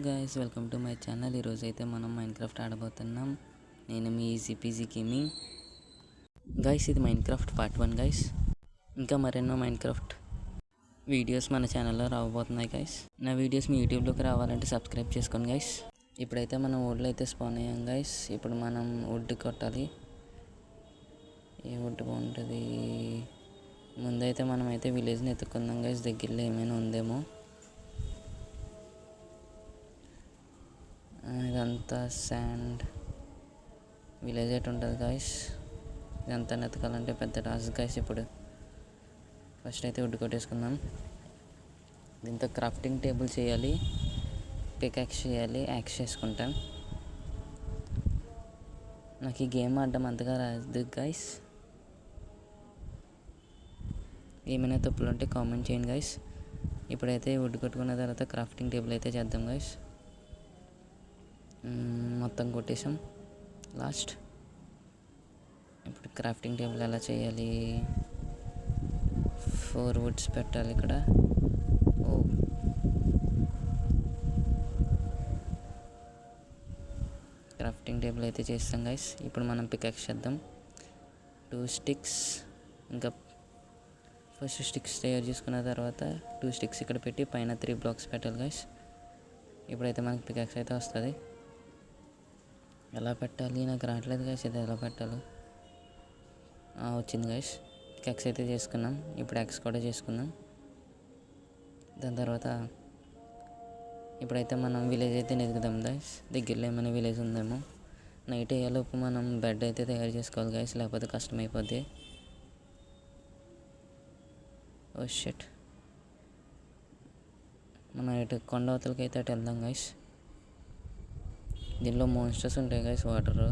Guys, welcome to my channel. ఈరోజు అయితే మనం మైన్క్రాఫ్ట్ ఆడబోతున్నాం. నేను మీ ఈజీ పీజీ గేమింగ్ గైస్. ఇది మైన్క్రాఫ్ట్ పార్ట్ 1 గైస్. ఇంకా మరెన్నో మైన్క్రాఫ్ట్ వీడియోస్ మన ఛానల్లో రాబోతున్నాయి గైస్. నా వీడియోస్ మీ యూట్యూబ్లోకి రావాలంటే సబ్స్క్రైబ్ చేసుకోండి గైస్. ఇప్పుడైతే మనం వుడ్లో అయితే స్పాన్ అయ్యాం గైస్. ఇప్పుడు మనం వుడ్ కొట్టాలి. ఏ వుడ్ బాగుంటుంది? ముందైతే మనం అయితే విలేజ్ని ఎత్తుకుందాం గైస్. దగ్గరలో ఏమైనా ఉందేమో. ఇదంతా శాండ్ విలేజ్ ఎటు ఉంటుంది గైస్. ఇదంతా నెతకాలంటే పెద్ద టాస్క్ గైస్. ఇప్పుడు ఫస్ట్ అయితే వుడ్ కొట్టేసుకుందాం. దీంతో క్రాఫ్టింగ్ టేబుల్ చేయాలి, పికాక్స్ చేయాలి, యాక్స్ చేసుకుంటాం. నాకు ఈ గేమ్ ఆడడం అంతగా రాదు గైస్. ఏమైనా తప్పులు ఉంటే కామెంట్ చేయండి గైస్. ఇప్పుడైతే వుడ్ కొట్టుకున్న తర్వాత క్రాఫ్టింగ్ టేబుల్ అయితే చేద్దాం గైస్. మొత్తం కొట్టేసాం లాస్ట్. ఇప్పుడు క్రాఫ్టింగ్ టేబుల్ ఎలా చేయాలి? 4 వుడ్స్ పెట్టాలి ఇక్కడ. క్రాఫ్టింగ్ టేబుల్ అయితే చేస్తాం గైస్. ఇప్పుడు మనం పికాక్స్ చేద్దాం. 2 స్టిక్స్. ఇంకా ఫస్ట్ స్టిక్స్ తయారు చేసుకున్న తర్వాత 2 స్టిక్స్ ఇక్కడ పెట్టి పైన 3 బ్లాక్స్ పెట్టాలి గైస్. ఇప్పుడైతే మనకి పికాక్స్ అయితే వస్తుంది. ఎలా పెట్టాలి నాకు రావట్లేదు గైస్. ఇది ఎలా పెట్టాలో వచ్చింది గైస్. పికాక్స్ అయితే చేసుకున్నాం. ఇప్పుడు యాక్స్ కూడా చేసుకుందాం. దాని తర్వాత ఇప్పుడైతే మనం విలేజ్ అయితే వెతుకుదాం గైస్. దగ్గరలో ఏమైనా విలేజ్ ఉందేమో. నైట్ అయ్యేలోపు మనం బెడ్ అయితే తయారు చేసుకోవాలి గైస్, లేకపోతే కష్టమైపోద్ది. Oh shit. మనం ఇటు కొండ అవతలకి అయితే అటు వెళ్దాం గైస్. దీనిలో మోన్స్టర్స్ ఉంటాయి గైస్. వాటర్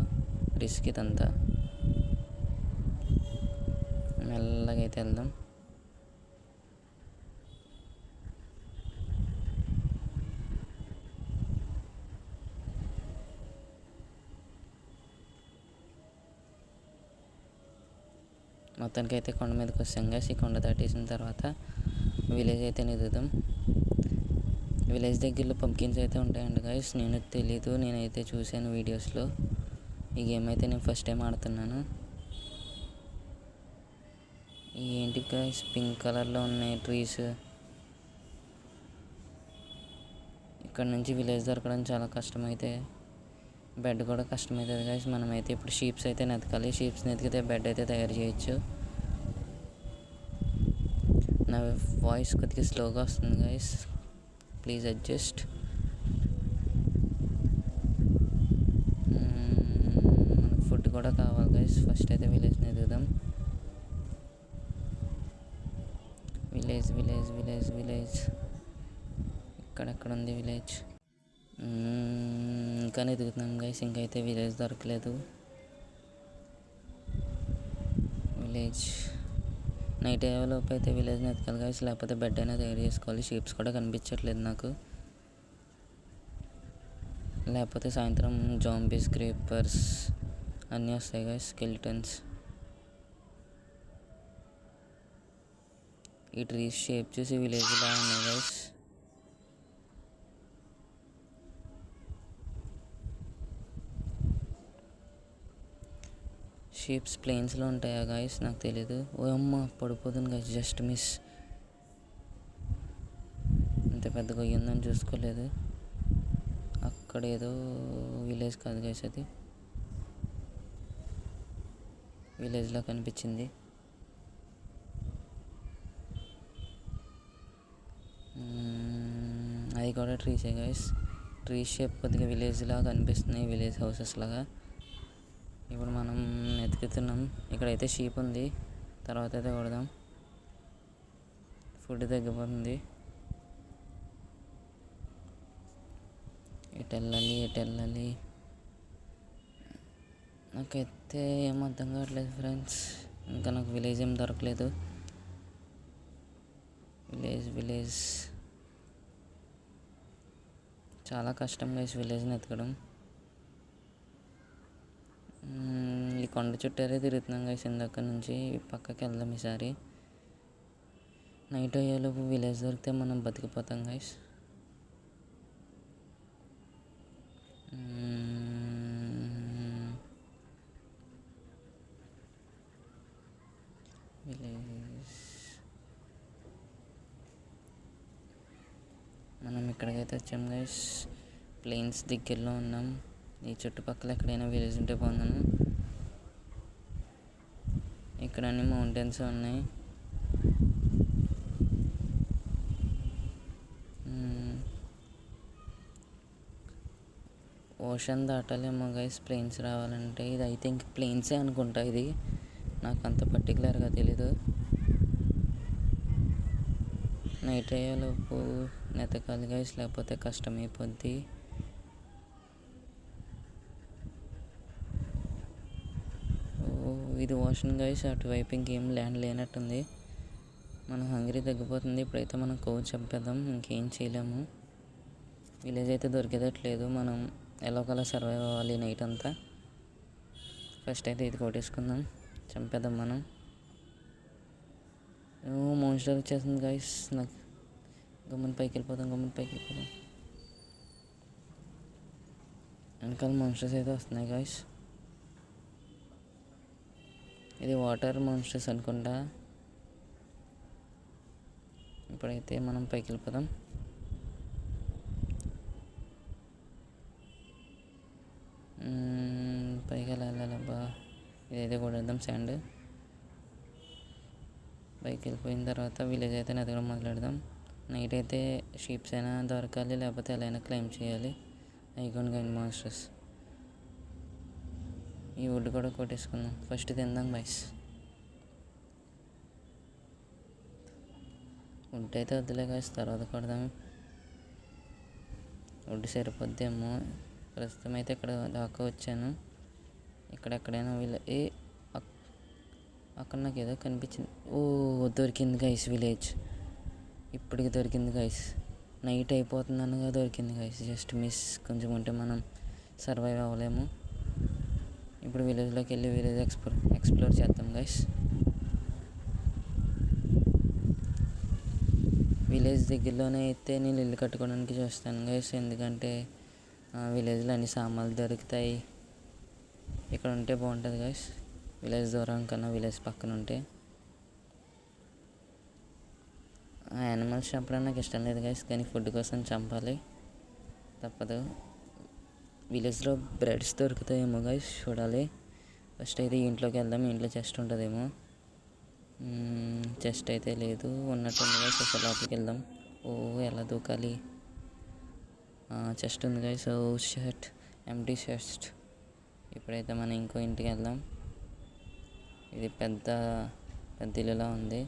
రిస్క్ ఇదంతా. మెల్లగా అయితే వెళ్దాం. మొత్తానికి అయితే కొండ మీదకి వస్తాం గైస్. ఈ కొండ దాటేసిన తర్వాత విలేజ్ అయితే ఎదుగుదాం. విలేజ్ దగ్గరలో పంకిన్స్ అయితే ఉంటాయండి గైస్. నేను తెలీదు, నేనైతే చూశాను వీడియోస్లో. ఈ గేమ్ అయితే నేను ఫస్ట్ టైం ఆడుతున్నాను. ఏంటి గైస్ పింక్ కలర్లో ఉన్నాయి ట్రీస్. ఇక్కడ నుంచి విలేజ్ దొరకడం చాలా కష్టమైతే, బెడ్ కూడా కష్టమవుతుంది గైస్. మనమైతే ఇప్పుడు షీప్స్ అయితే నెతకాలి. షీప్స్ని ఎతికితే బెడ్ అయితే తయారు చేయొచ్చు. నా వాయిస్ కొద్దిగా స్లోగా వస్తుంది గైస్, ప్లీజ్ అడ్జస్ట్. మనకు ఫుడ్ కూడా కావాలి గైస్. ఫస్ట్ అయితే విలేజ్ని ఎదుగుదాం. విలేజ్ విలేజ్ విలేజ్ విలేజ్ ఇక్కడెక్కడ ఉంది విలేజ్? ఇంకా ఎదుగుతున్నాం గైస్. ఇంకైతే విలేజ్ దొరకలేదు. విలేజ్ నైట్ అయ్యేలోపు అయితే విలేజ్ని ఎతకాలి గైస్, లేకపోతే బెడ్ అయినా తయారు చేసుకోవాలి. షీప్స్ కూడా కనిపించట్లేదు నాకు. లేకపోతే సాయంత్రం జాంబీస్, క్రీపర్స్ అన్నీ వస్తాయి గైస్, స్కెలిటన్స్. ఈ ట్రీస్ షేప్ చూసి విలేజ్ లా ఉన్నాయి గైస్. షీప్స్ ప్లేన్స్లో ఉంటాయా గైస్? నాకు తెలీదు. ఓ అమ్మ, పడిపోతుంది గైస్. Just miss. ఇంత పెద్ద గొయ్యి ఉందని చూసుకోలేదు. అక్కడ ఏదో విలేజ్ కాదు గైస్, అది విలేజ్లో కనిపించింది. అది కూడా ట్రీసే గైస్. ట్రీ షేప్ కొద్దిగా విలేజ్ లాగా కనిపిస్తున్నాయి, విలేజ్ హౌసెస్ లాగా. ఇప్పుడు మనం ఎతుకుతున్నాం. ఇక్కడైతే షీప్ ఉంది. తర్వాత అయితే కొడదాం. ఫుడ్ తగ్గిపోతుంది. ఎటు వెళ్ళాలి? నాకైతే ఏం అర్థం కావట్లేదు ఫ్రెండ్స్. ఇంకా నాకు విలేజ్ ఏం దొరకలేదు. విలేజ్ చాలా కష్టం గైస్ విలేజ్ని ఎతకడం. ఈ కొండ చుట్టారే తిరుగుతున్నాం గైస్ ఇందాక నుంచి. పక్కకి వెళ్దాం ఈసారి. నైట్ అయ్యేలోపు విలేజ్ దొరికితే మనం బతికిపోతాం గైస్. విలేజ్ మనం ఇక్కడికైతే వచ్చాం గైస్. ప్లేన్స్ దగ్గరలో ఉన్నాం. ఈ చుట్టుపక్కల ఎక్కడైనా విలేజ్ ఉంటే బాగున్నాను. ఇక్కడ అన్ని మౌంటైన్స్ ఉన్నాయి. ఓషన్ దాటాలేమో గైస్ ప్లేన్స్ రావాలంటే. ఇది ఐ థింక్ ప్లేన్సే అనుకుంటా. ఇది నాకు అంత పర్టికులర్గా తెలీదు. నైట్ అయ్యేలోపు నెతకాలి గైస్, లేకపోతే కష్టమైపోద్ది. ఇది ఓషన్ గైస్. అటువైపు ఇంకేం ల్యాండ్ లేనట్టుంది. మన హంగరీ తగ్గిపోతుంది. ఇప్పుడైతే మనం కొవ్వు చంపేద్దాం, ఇంకేం చేయలేము. విలేజ్ అయితే దొరికేదట్లేదు. మనం ఎలాగోలా సర్వైవ్ అవ్వాలి నైట్ అంతా. ఫస్ట్ అయితే ఇది కొట్టేసుకుందాం, చంపేద్దాం మనం. మోన్స్టర్ వచ్చేసింది గైస్. నాకు గమ్మున పైకి వెళ్ళిపోదాం. వెనకాల మోన్స్టర్స్ అయితే వస్తున్నాయి గైస్. ఇది వాటర్ మోన్స్టర్స్ అనుకుంటా. ఇప్పుడైతే మనం పైకి వెళ్ళిపోదాం. పైకి వెళ్ళాలబ్బా. ఇదైతే కొట్టేద్దాం శాండ్. పైకి వెళ్ళిపోయిన తర్వాత విలేజ్ అయితే ఎదగడం మొదలెడదాం. నైట్ అయితే షీప్స్ అయినా దొరకాలి, లేకపోతే ఎలా అయినా క్లైమ్ చేయాలి. Icon gain monsters. ఈ వుడ్ కూడా కొట్టేసుకుందాం. ఫస్ట్ తిందాం గైస్. వుడ్ అయితే వద్దులే గైస్, తర్వాత కొడదాం. వుడ్ సరిపోద్దేమో. ప్రస్తుతం అయితే ఇక్కడ దాకా వచ్చాను. ఇక్కడెక్కడైనా అక్కడ నాకు ఏదో కనిపించింది. దొరికింది గైస్ విలేజ్. ఇప్పటికి దొరికింది గైస్. నైట్ అయిపోతుంది అనగా దొరికింది గైస్. Just miss. కొంచెం ఉంటే మనం సర్వైవ్ అవ్వలేము. ఇప్పుడు విలేజ్లోకి వెళ్ళి విలేజ్ ఎక్స్ప్లోర్ చేద్దాం గైస్. విలేజ్ దగ్గరలోనే అయితే నేను ఇల్లు కట్టుకోవడానికి చూస్తాను గైస్. ఎందుకంటే విలేజ్లో అన్ని సామాన్లు దొరుకుతాయి. ఇక్కడ ఉంటే బాగుంటుంది గైస్. విలేజ్ దూరం కన్నా విలేజ్ పక్కన ఉంటే. యానిమల్స్ చంపడం నాకు ఇష్టం లేదు గైస్, కానీ ఫుడ్ కోసం చంపాలి, తప్పదు. విలేజ్లో బ్రెడ్స్ దొరుకుతాయేమో గైస్, చూడాలి. ఫస్ట్ అయితే ఇంట్లోకి వెళ్దాం. ఇంట్లో చెస్ట్ ఉంటుందేమో. చెస్ట్ అయితే లేదు, ఉన్నట్టుంది గైస్. అసలు లోపలికి వెళ్దాం. ఎలా దూకాలి? చెస్ట్ ఉంది గైస్. Shirt, empty chest. ఇప్పుడైతే మనం ఇంకో ఇంటికి వెళ్దాం. ఇది పెద్ద ఇల్లులా ఉంది.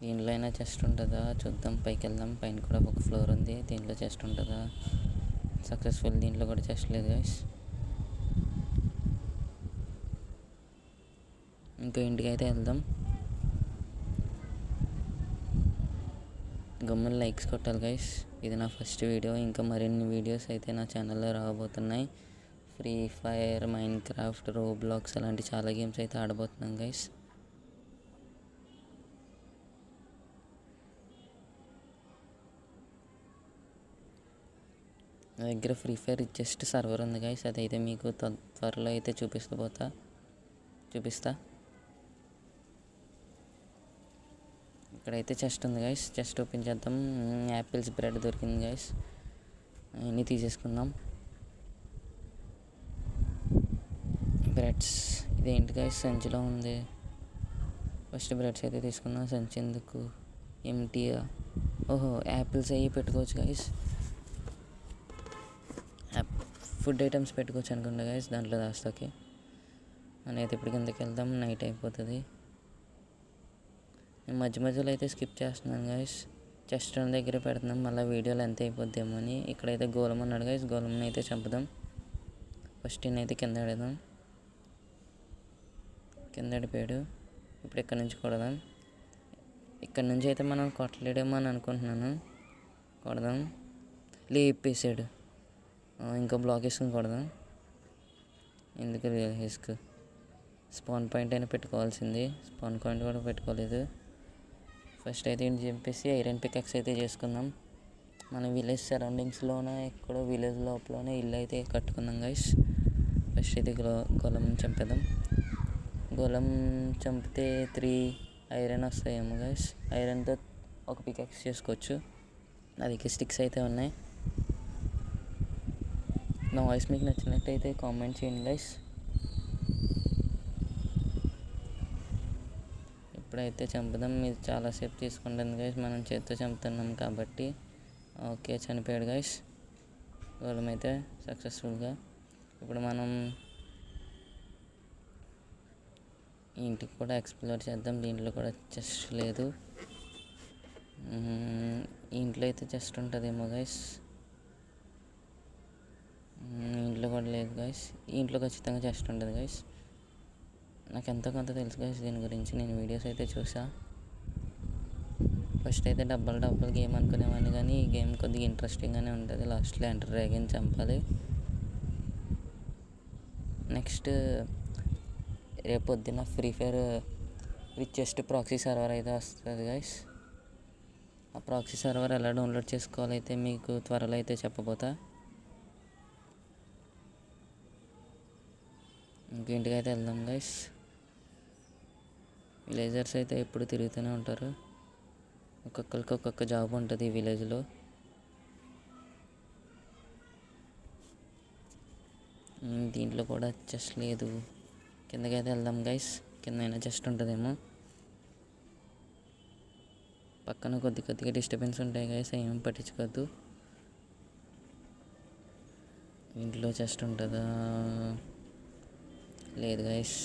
దీంట్లో అయినా చెస్ట్ ఉంటుందా చూద్దాం. పైకి వెళ్దాం. పైన కూడా ఒక ఫ్లోర్ ఉంది. దీంట్లో చెస్ట్ ఉంటుందా? సక్సెస్ఫుల్. దీంట్లో కూడా చెస్ట్ లేదు గైస్. ఇంకో ఇంటికి అయితే వెళ్దాం. గమ్మున లైక్స్ కొట్టాలి గైస్. ఇది నా ఫస్ట్ వీడియో. ఇంకా మరిన్ని వీడియోస్ అయితే నా ఛానల్లో రాబోతున్నాయి. ఫ్రీ ఫైర్, మైన్క్రాఫ్ట్, రోబ్లాక్స్ అలాంటి చాలా గేమ్స్ అయితే ఆడబోతున్నాం గైస్. నా దగ్గర ఫ్రీ ఫైర్ జస్ట్ సర్వర్ ఉంది గైస్. అదైతే మీకు త్వరలో అయితే చూపిస్తా. ఇక్కడైతే చెస్ట్ ఉంది గైస్. చెస్ట్ ఓపెన్ చేద్దాం. యాపిల్స్, బ్రెడ్ దొరికింది గైస్. అన్నీ తీసేసుకుందాం. బ్రెడ్స్ ఇదేంటి గైస్ సంచిలో ఉంది. ఫస్ట్ బ్రెడ్స్ అయితే తీసుకుందాం. సంచి ఎందుకు? ఎంటీగా. యాపిల్స్ అవి పెట్టుకోవచ్చు గైస్. ఫుడ్ ఐటమ్స్ పెట్టుకోవచ్చు అనుకుంటా గైస్ దాంట్లో దాస్తాకి. నేనైతే ఇప్పుడు కిందకి వెళ్దాం. నైట్ అయిపోతుంది. నేను మధ్యలో అయితే స్కిప్ చేస్తున్నాను గైస్. చెస్ట్ దగ్గర పెడుతున్నాం. మళ్ళీ వీడియోలు ఎంత అయిపోద్దేమో అని. ఇక్కడైతే గోలం అన్నాడు గైస్. గోలంని అయితే చంపుదాం. ఫస్ట్ అయితే కింద పెడదాం. కింద అడిపోయాడు. ఇప్పుడు ఇక్కడ నుంచి కొడదాం. ఇక్కడ నుంచి అయితే మనం కొట్టలేడేమో అని అనుకుంటున్నాను. కొడదాం. లేపేసాడు. ఇంకో బ్లాక్ వేసుకుని కొడదాం. ఎందుకు రిస్క్? స్పాన్ పాయింట్ అయినా పెట్టుకోవాల్సింది. స్పాన్ పాయింట్ కూడా పెట్టుకోలేదు. ఫస్ట్ అయితే ఇంటి చంపేసి ఐరన్ పికాక్స్ అయితే చేసుకుందాం. మన విలేజ్ సరౌండింగ్స్లోనే ఎక్కడో విలేజ్ లోపలనే ఇల్లు అయితే కట్టుకుందాం గైస్. ఫస్ట్ అయితే గొలం చంపేద్దాం. గొలం చంపితే 3 ఐరన్ వస్తాయేమో గైస్. ఐరన్తో ఒక పికాక్స్ చేసుకోవచ్చు. అది స్టిక్స్ అయితే ఉన్నాయి. నా వాయిస్ మీకు నచ్చినట్టయితే కామెంట్ చేయండి గైస్. ఇప్పుడైతే చంపుదాం. ఇది చాలాసేపు తీసుకుంటుంది గైస్, మనం చేత్తో చంపుతున్నాం కాబట్టి. ఓకే, చనిపోయాడు గైస్. గోళం అయితే సక్సెస్ఫుల్గా. ఇప్పుడు మనం ఇంటికి కూడా ఎక్స్ప్లోర్ చేద్దాం. దీంట్లో కూడా చెస్ట్ లేదు. ఇంట్లో అయితే చెస్ట్ ఉంటుందేమో గైస్. ఇంట్లో కూడా లేదు గైస్. ఇంట్లో ఖచ్చితంగా చెస్ట్ ఉంటుంది గైస్. నాకు ఎంతో కొంత తెలుసు గైస్ దీని గురించి. నేను వీడియోస్ అయితే చూసా. ఫస్ట్ అయితే డబ్బల్ గేమ్ అనుకునేవాడిని, కానీ ఈ గేమ్ కొద్దిగా ఇంట్రెస్టింగ్గానే ఉంటుంది. లాస్ట్లో ఎంటర్ డ్రాగన్ చంపాలి. నెక్స్ట్ రేపు పొద్దున్న free fire richest proxy server అయితే వస్తుంది గైస్. ఆ ప్రాక్సీ సర్వర్ ఎలా డౌన్లోడ్ చేసుకోవాలైతే మీకు త్వరలో అయితే చెప్పబోతా. ఇంటికైతే వెళ్దాం గైస్. విలేజర్స్ అయితే ఎప్పుడు తిరుగుతూనే ఉంటారు. ఒక్కొక్కరికి ఒక్కొక్క జాబ్ ఉంటుంది ఈ విలేజ్లో. దీంట్లో కూడా చెస్ట్ లేదు. కిందకైతే వెళ్దాం గైస్. కిందైనా చెస్ట్ ఉంటుందేమో. పక్కన కొద్దిగా డిస్టర్బెన్స్ ఉంటాయి గైస్, ఏం పట్టించుకోవద్దు. ఇంట్లో చెస్ట్ ఉంటుందా? లేదు గైస్.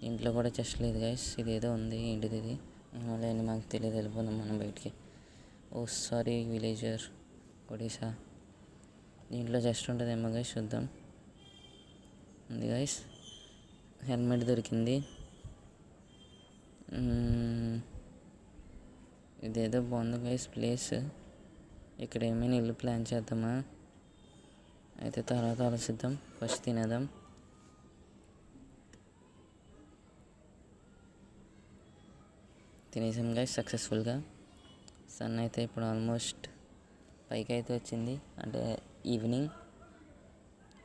ఇంట్లో కూడా చెస్ట్ లేదు గైస్. ఇదేదో ఉంది, ఏంటిది ఇది? లేని మాకు తెలియదు. వెళ్ళిపోదాం మనం బయటికి. ఓ సారీ విలేజర్ ఒడిశా. దీంట్లో చెస్ట్ ఉంటుందేమో గైస్, చూద్దాం. ఉంది గైస్. హెల్మెట్ దొరికింది. ఇదేదో బాగుంది గైస్ ప్లేస్. ఇక్కడ ఏమైనా ఇల్లు ప్లాన్ చేద్దామా? అయితే తర్వాత ఆలోచిద్దాం. ఫస్ట్ తినేద్దాం. తినేసాం గైస్ సక్సెస్ఫుల్గా. సన్ అయితే ఇప్పుడు ఆల్మోస్ట్ పైకి అయితే వచ్చింది, అంటే ఈవినింగ్.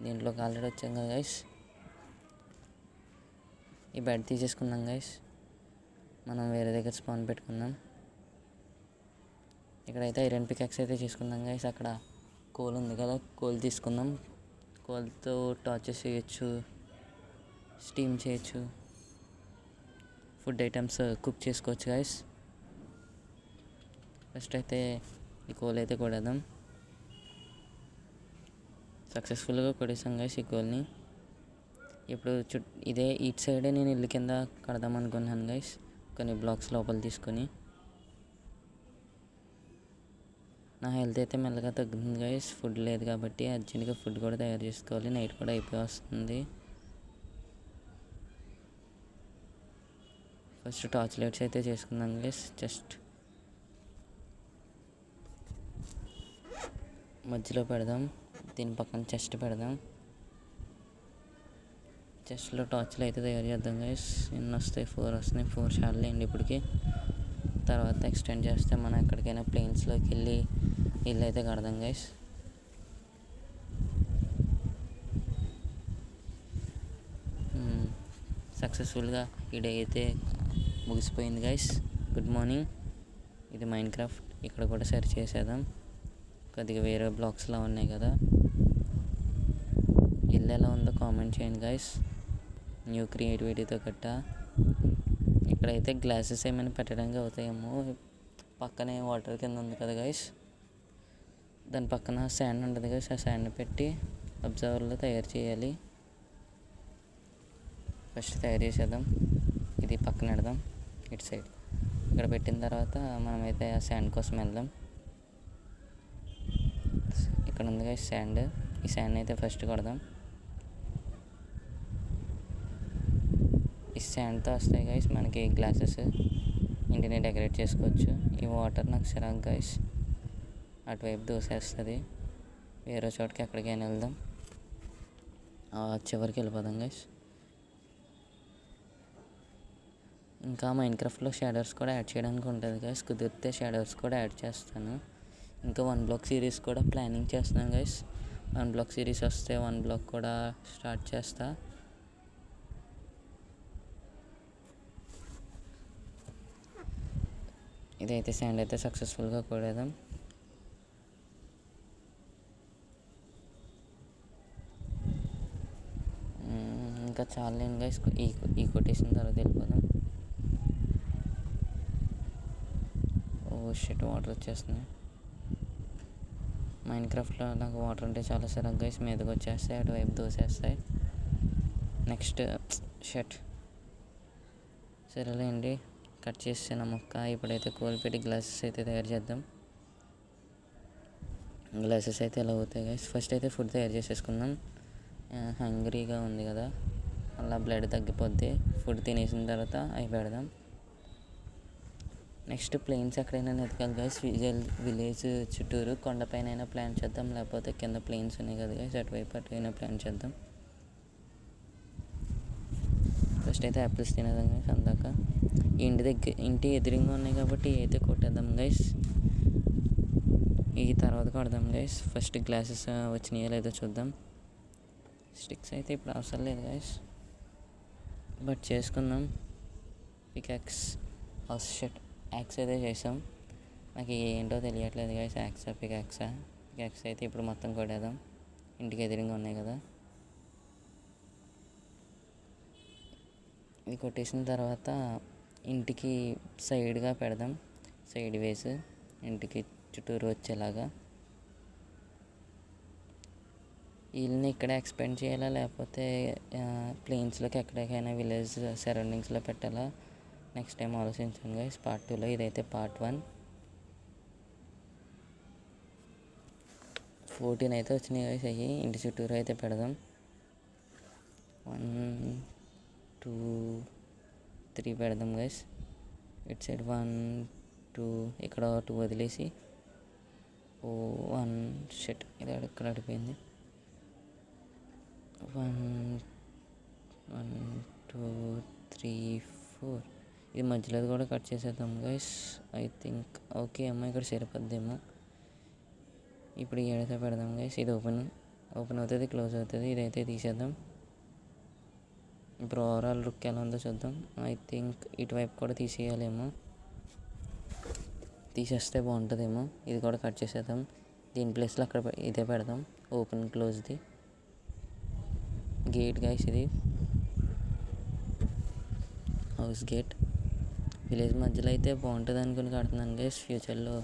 దీంట్లోకి ఆల్రెడీ వచ్చాం కదా గైస్. ఈ బెడ్ తీసేసుకుందాం గైస్. మనం వేరే దగ్గర స్పాన్ పెట్టుకుందాం. ఇక్కడైతే ఐరన్ పికాక్స్ అయితే చేసుకుందాం గైస్. అక్కడ కోల్ ఉంది కదా, కోల్ తీసుకుందాం. కోల్తో టార్చెస్ చేయొచ్చు, స్టీమ్ చేయొచ్చు, ఫుడ్ ఐటమ్స్ కుక్ చేసుకోవచ్చు గైస్. ఫస్ట్ అయితే ఈ కోల్ అయితే కొడేద్దాం. సక్సెస్ఫుల్గా కొడేసాం గైస్ ఈ కోల్ని. ఇప్పుడు ఇదే ఇటు సైడే నేను ఇల్లు కింద కడదాం అనుకున్నాను గైస్, కొన్ని బ్లాక్స్ లోపల తీసుకొని. నా హెల్త్ అయితే మెల్లగా తగ్గుతుంది గైస్. ఫుడ్ లేదు కాబట్టి అర్జెంట్గా ఫుడ్ కూడా తయారు చేసుకోవాలి. నైట్ కూడా అయిపోయి వస్తుంది. ఫస్ట్ టార్చ్ లైట్స్ అయితే చేసుకుందాం గైస్. జస్ట్ మధ్యలో పెడదాం. దీని పక్కన చెస్ట్ పెడదాం. చెస్ట్లో టార్చ్లు అయితే తయారు చేద్దాం గైస్. ఎన్ని వస్తాయి? 4 వస్తున్నాయి. 4 చాలండి ఇప్పటికి. తర్వాత ఎక్స్టెండ్ చేస్తే మనం ఎక్కడికైనా ప్లేన్స్లోకి వెళ్ళి ఇల్లు అయితే కడదాం గైస్. సక్సెస్ఫుల్గా ఈ డే అయితే ముగిసిపోయింది గైస్. Good morning. ఇది మైన్క్రాఫ్ట్. ఇక్కడ కూడా సెర్చ్ చేసేద్దాం. కొద్దిగా వేరే బ్లాక్స్లో ఉన్నాయి కదా. ఇల్లు ఎలా ఉందో కామెంట్ చేయండి గైస్. న్యూ క్రియేటివిటీతో గట్ట. ఇక్కడైతే గ్లాసెస్ ఏమైనా పెట్టడానికి అవుతాయేమో. పక్కనే వాటర్ కింద ఉంది కదా గైస్, దాని పక్కన శాండ్ ఉంటుంది గైస్. ఆ శాండ్ పెట్టి అబ్జర్వర్లో తయారు చేయాలి. ఫస్ట్ తయారు చేసేద్దాం. ఇది పక్కన పెడదాం ఇటు సైడ్. ఇక్కడ పెట్టిన తర్వాత మనమైతే ఆ శాండ్ కోసం వెళ్దాం. ఇక్కడ ఉంది గైస్ శాండ్. ఈ శాండ్ అయితే ఫస్ట్ కొడదాం. ఈ శాండ్తో వస్తాయి గైస్ మనకి గ్లాసెస్. ఇంటిని డెకరేట్ చేసుకోవచ్చు. ఈ వాటర్ నాకు చిరాకు గైస్, అటువైపు దూసేస్తుంది. వేరే చోటుకి ఎక్కడికైనా వెళ్దాం. చివరికి వెళ్ళిపోదాం గైస్. ఇంకా మైన్క్రాఫ్ట్లో షాడోస్ కూడా యాడ్ చేయడానికి ఉంటుంది గైస్. కుదిరితే షాడోస్ కూడా యాడ్ చేస్తాను. ఇంకా 1 బ్లాక్ సిరీస్ కూడా ప్లానింగ్ చేస్తున్నాను గైస్. 1 బ్లాక్ సిరీస్ వస్తే 1 బ్లాక్ కూడా స్టార్ట్ చేస్తా. ఇదైతే శాండ్ అయితే సక్సెస్ఫుల్గా కొడేద్దాం. ఇంకా చాలేను గైస్, ఈ కొట్టేసిన తర్వాత వెళ్ళిపోదాం. ఓ షిట్, వాటర్ వచ్చేస్తున్నాయి. మైన్క్రాఫ్ట్లో నాకు వాటర్ అంటే చాలా సరగ్గా గైస్. మీదకి వచ్చేస్తాయి, అటువైపు దోసేస్తాయి. నెక్స్ట్ షట్, సరేలేండి, కట్ చేసిన ముక్క. ఇప్పుడైతే కోల్పెట్టి గ్లాసెస్ అయితే తయారు చేద్దాం. గ్లాసెస్ అయితే ఎలా అవుతాయి గైస్. ఫస్ట్ అయితే ఫుడ్ తయారు చేసేసుకుందాం. హంగ్రీగా ఉంది కదా, అలా బ్లడ్ తగ్గిపోద్ది. ఫుడ్ తినేసిన తర్వాత అవి పెడదాం. నెక్స్ట్ ప్లేన్స్ ఎక్కడైనా ఎతకాలి గైస్. విలేజ్ చుట్టూరు కొండపైన అయినా ప్లాన్ చేద్దాం, లేకపోతే కింద ప్లేన్స్ ఉన్నాయి కదా గైస్, అటువైనా ప్లాన్ చేద్దాం. ఫస్ట్ అయితే యాపిల్స్ తినేద్దాం గైస్. అందాక ఇంటి ఎదురుగా ఉన్నాయి కాబట్టి అయితే కొట్టేద్దాం గైస్. ఈ తర్వాత కొడదాం గైస్. ఫస్ట్ గ్లాసెస్ వచ్చినాయో లేదో చూద్దాం. స్టిక్స్ అయితే ఇప్పుడు అవసరం లేదు గైస్, బట్ చేసుకుందాం. పికాక్స్ షట్, యాక్స్ అయితే చేసాం. నాకు ఏంటో తెలియట్లేదు గైస్, యాక్సా పికాక్సా. పికాక్స్ అయితే ఇప్పుడు మొత్తం కొట్టేద్దాం. ఇంటికి ఎదురుగా ఉన్నాయి కదా. ఇది కొట్టేసిన తర్వాత ఇంటికి సైడ్గా పెడదాం. సైడ్ వేసి ఇంటికి చుట్టూరు వచ్చేలాగా. వీళ్ళని ఇక్కడ ఎక్స్పెండ్ చేయాలా, లేకపోతే ప్లేన్స్లోకి ఎక్కడికైనా విలేజ్ సరౌండింగ్స్లో పెట్టాలా, నెక్స్ట్ టైం ఆలోచించాను గైస్. పార్ట్ 2లో. ఇదైతే పార్ట్ 1. 14 అయితే వచ్చినాయి గైస్. అయ్యి ఇంటి చుట్టూరు అయితే పెడదాం. 1 2 3 పెడదాం గైస్. ఇటు సైడ్ 1 2, ఇక్కడ 2 వదిలేసి 1 షట్, ఇది ఇక్కడ అడిపోయింది. 1 2 3 4. ఇది మధ్యలో కూడా కట్ చేసేద్దాం గైస్. ఐ థింక్ ఓకే అమ్మ, ఇక్కడ సరిపోద్దేమో. ఇప్పుడు ఏడైతే పెడదాం గైస్. ఇది ఓపెన్ అవుతుంది, క్లోజ్ అవుతుంది. ఇదైతే తీసేద్దాం. ఇప్పుడు ఓవరాల్ లుక్ ఎలా ఉందో చూద్దాం. ఐ థింక్ ఇటువైపు కూడా తీసేయాలేమో. తీసేస్తే బాగుంటుందేమో. ఇది కూడా కట్ చేసేద్దాం. దీని ప్లేస్లో అక్కడ ఇదే పెడదాం, ఓపెన్ క్లోజ్ది గేట్ గైస్. ఇది హౌస్ గేట్. విలేజ్ మధ్యలో అయితే బాగుంటుంది అనుకుని కడుతున్నాను గైస్. ఫ్యూచర్లో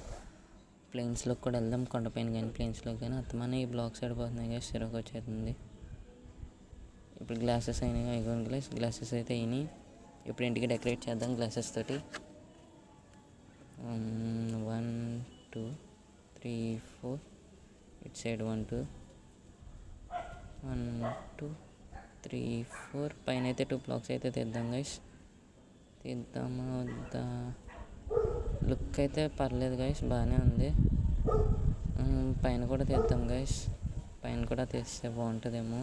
ప్లేన్స్లోకి కూడా వెళ్దాం, కొండపైన కానీ ప్లేన్స్లోకి కానీ. అత్తమని ఈ బ్లాక్స్ సరిపోతున్నాయి గైస్, సిరకు వచ్చేస్తుంది. ఇప్పుడు గ్లాసెస్ అయినాయి, అయిపోయింది గ్లాసెస్ అయితే అయినాయి. ఇప్పుడు ఇంటికి డెకరేట్ చేద్దాం గ్లాసెస్ తోటి. 1 2 3 4. ఇటు సైడ్ 1 2 1 2 3 4. పైన అయితే 2 బ్లాక్స్ అయితే తెద్దాం గైస్. తీద్దామా వద్దా? లుక్ అయితే పర్లేదు గైస్, బాగానే ఉంది. పైన కూడా తెద్దాం గైస్. పైన కూడా తెస్తే బాగుంటుందేమో.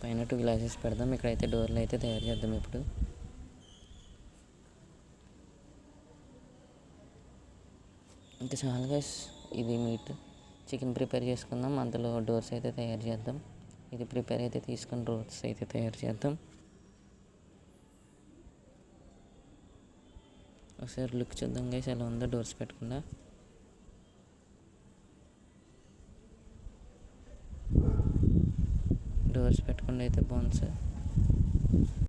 పైన 2 గ్లాసెస్ పెడదాం. ఇక్కడైతే డోర్లు అయితే తయారు చేద్దాం. ఇప్పుడు ఇంకా చాలా గైస్. ఇది మీట్ చికెన్ ప్రిపేర్ చేసుకుందాం, అందులో డోర్స్ అయితే తయారు చేద్దాం. ఇది ప్రిపేర్ అయితే తీసుకొని డోర్స్ అయితే తయారు చేద్దాం. ఒకసారి లుక్ చూద్దాం గైస్ ఎలా ఉందో డోర్స్ పెట్టకుండా. డోర్స్ పెట్టకుండా అయితే బాగుంది సార్.